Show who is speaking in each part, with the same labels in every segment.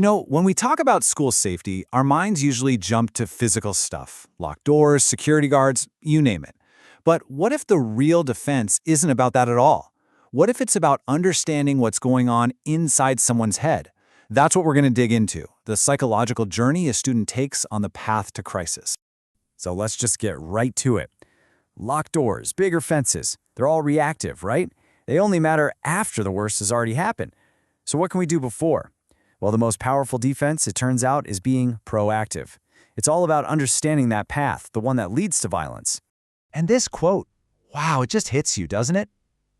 Speaker 1: When we talk about school safety, our minds usually jump to physical stuff, locked doors, security guards, you name it. But what if the real defense isn't about that at all? What if it's about understanding what's going on inside someone's head? That's what we're going to dig into, the psychological journey a student takes on the path to crisis.
Speaker 2: So let's just get right to it. Locked doors, bigger fences, they're all reactive, right? They only matter after the worst has already happened. So what can we do before? Well, the most powerful defense, it turns out, is being proactive. It's all about understanding that path, the one that leads to violence. And this quote, wow, it just hits you, doesn't it?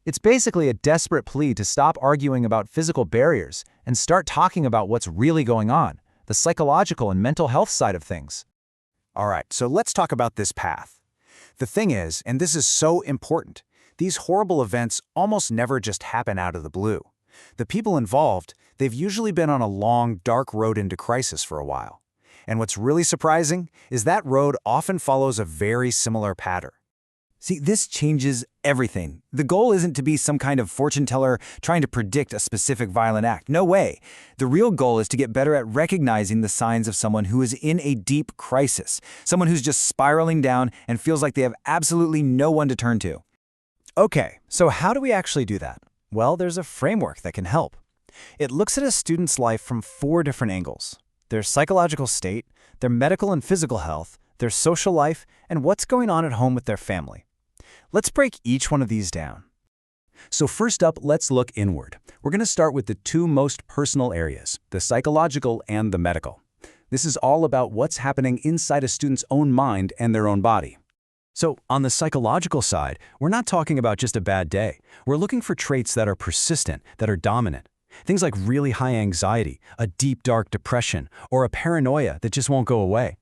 Speaker 2: It's basically a desperate plea to stop arguing about physical barriers and start talking about what's really going on, the psychological and mental health side of things.
Speaker 1: All right, so let's talk about this path. The thing is, and this is so important, these horrible events almost never just happen out of the blue. The people involved, they've usually been on a long, dark road into crisis for a while. And what's really surprising is that road often follows a very similar pattern. See, this changes everything. The goal isn't to be some kind of fortune teller trying to predict a specific violent act. No way. The real goal is to get better at recognizing the signs of someone who is in a deep crisis, someone who's just spiraling down and feels like they have absolutely no one to turn to.
Speaker 2: Okay, so how do we actually do that? Well, there's a framework that can help. It looks at a student's life from 4 different angles: their psychological state, their medical and physical health, their social life, and what's going on at home with their family. Let's break each one of these down.
Speaker 1: So first up, let's look inward. We're going to start with the 2 most personal areas, the psychological and the medical. This is all about what's happening inside a student's own mind and their own body. So on the psychological side, we're not talking about just a bad day. We're looking for traits that are persistent, that are dominant. Things like really high anxiety, a deep, dark depression, or a paranoia that just won't go away.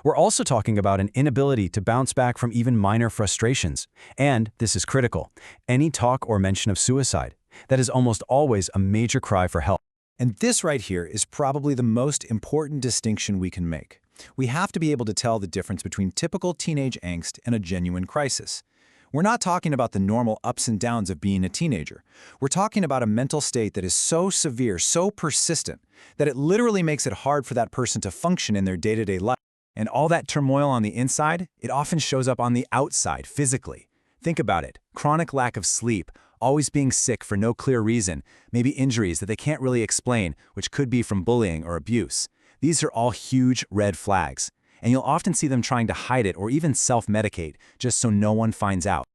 Speaker 1: We're also talking about an inability to bounce back from even minor frustrations. And, this is critical, any talk or mention of suicide. That is almost always a major cry for help. And this right here is probably the most important distinction we can make. We have to be able to tell the difference between typical teenage angst and a genuine crisis. We're not talking about the normal ups and downs of being a teenager. We're talking about a mental state that is so severe, so persistent, that it literally makes it hard for that person to function in their day-to-day life. And all that turmoil on the inside, it often shows up on the outside, physically. Think about it. Chronic lack of sleep, always being sick for no clear reason, maybe injuries that they can't really explain, which could be from bullying or abuse. These are all huge red flags. And you'll often see them trying to hide it or even self-medicate, just so no one finds out.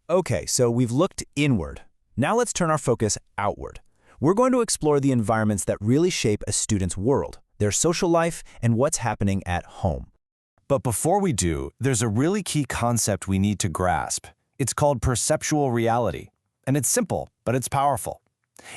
Speaker 1: Okay, so we've looked inward. Now let's turn our focus outward. We're going to explore the environments that really shape a student's world, their social life, and what's happening at home.
Speaker 3: But before we do, there's a really key concept we need to grasp. It's called perceptual reality. And it's simple, but it's powerful.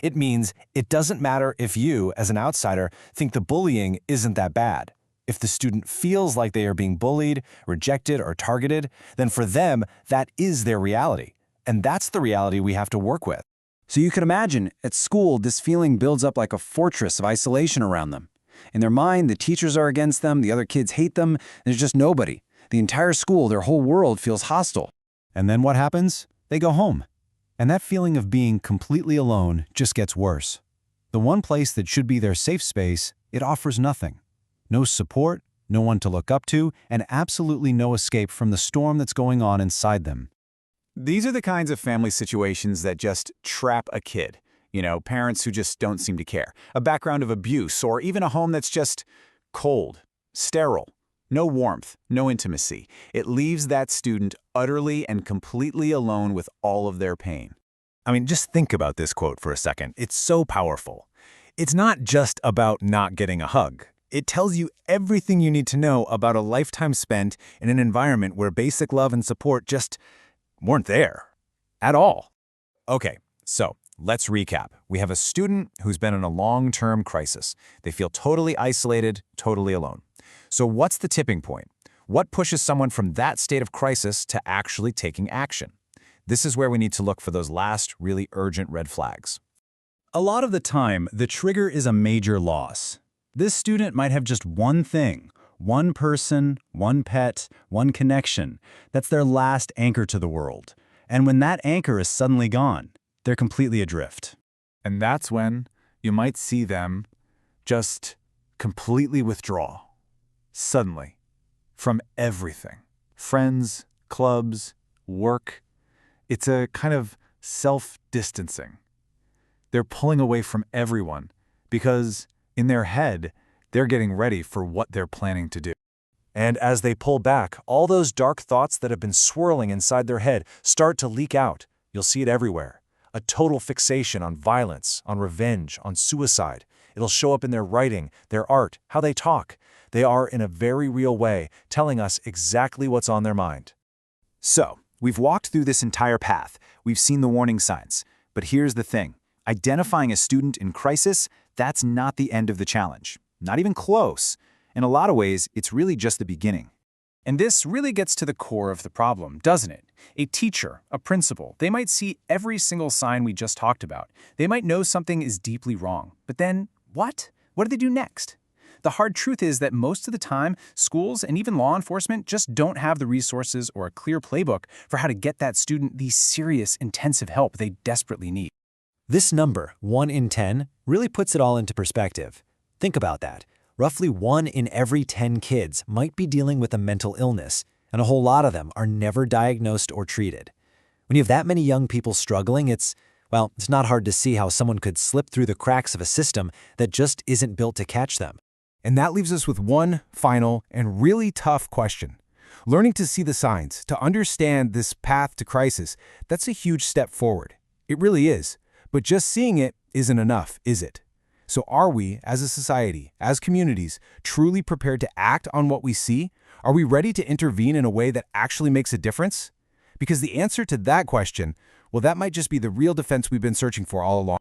Speaker 3: It means it doesn't matter if you, as an outsider, think the bullying isn't that bad. If the student feels like they are being bullied, rejected, or targeted, then for them, that is their reality. And that's the reality we have to work with.
Speaker 1: So you can imagine, at school, this feeling builds up like a fortress of isolation around them. In their mind, the teachers are against them, the other kids hate them, there's just nobody. The entire school, their whole world feels hostile.
Speaker 3: And then what happens? They go home. And that feeling of being completely alone just gets worse. The one place that should be their safe space, it offers nothing. No support, no one to look up to, and absolutely no escape from the storm that's going on inside them.
Speaker 1: These are the kinds of family situations that just trap a kid. Parents who just don't seem to care. A background of abuse, or even a home that's just cold, sterile, no warmth, no intimacy. It leaves that student utterly and completely alone with all of their pain.
Speaker 3: I mean, just think about this quote for a second. It's so powerful. It's not just about not getting a hug. It tells you everything you need to know about a lifetime spent in an environment where basic love and support just weren't there at all. Okay, so let's recap. We have a student who's been in a long-term crisis. They feel totally isolated, totally alone. So what's the tipping point? What pushes someone from that state of crisis to actually taking action? This is where we need to look for those last, really urgent red flags.
Speaker 1: A lot of the time, the trigger is a major loss. This student might have just one thing, one person, one pet, one connection. That's their last anchor to the world. And when that anchor is suddenly gone, they're completely adrift. And that's when you might see them
Speaker 3: Just completely withdraw. Suddenly. From everything. Friends, clubs, work. It's a kind of self-distancing. They're pulling away from everyone because, in their head, they're getting ready for what they're planning to do.
Speaker 2: And as they pull back, all those dark thoughts that have been swirling inside their head start to leak out. You'll see it everywhere. A total fixation on violence, on revenge, on suicide. It'll show up in their writing, their art, how they talk. They are, in a very real way, telling us exactly what's on their mind. So, we've walked through this entire path. We've seen the warning signs. But here's the thing. Identifying a student in crisis, that's not the end of the challenge. Not even close. In a lot of ways, it's really just the beginning.
Speaker 1: And this really gets to the core of the problem, doesn't it? A teacher, a principal, they might see every single sign we just talked about. They might know something is deeply wrong. But then, what? What do they do next? The hard truth is that most of the time, schools and even law enforcement just don't have the resources or a clear playbook for how to get that student the serious, intensive help they desperately need.
Speaker 2: This number, 1 in 10, really puts it all into perspective. Think about that. Roughly 1 in every 10 kids might be dealing with a mental illness, and a whole lot of them are never diagnosed or treated. When you have that many young people struggling, it's not hard to see how someone could slip through the cracks of a system that just isn't built to catch them.
Speaker 3: And that leaves us with one final and really tough question. Learning to see the signs, to understand this path to crisis, that's a huge step forward. It really is. But just seeing it isn't enough, is it? So are we, as a society, as communities, truly prepared to act on what we see? Are we ready to intervene in a way that actually makes a difference? Because the answer to that question, that might just be the real defense we've been searching for all along.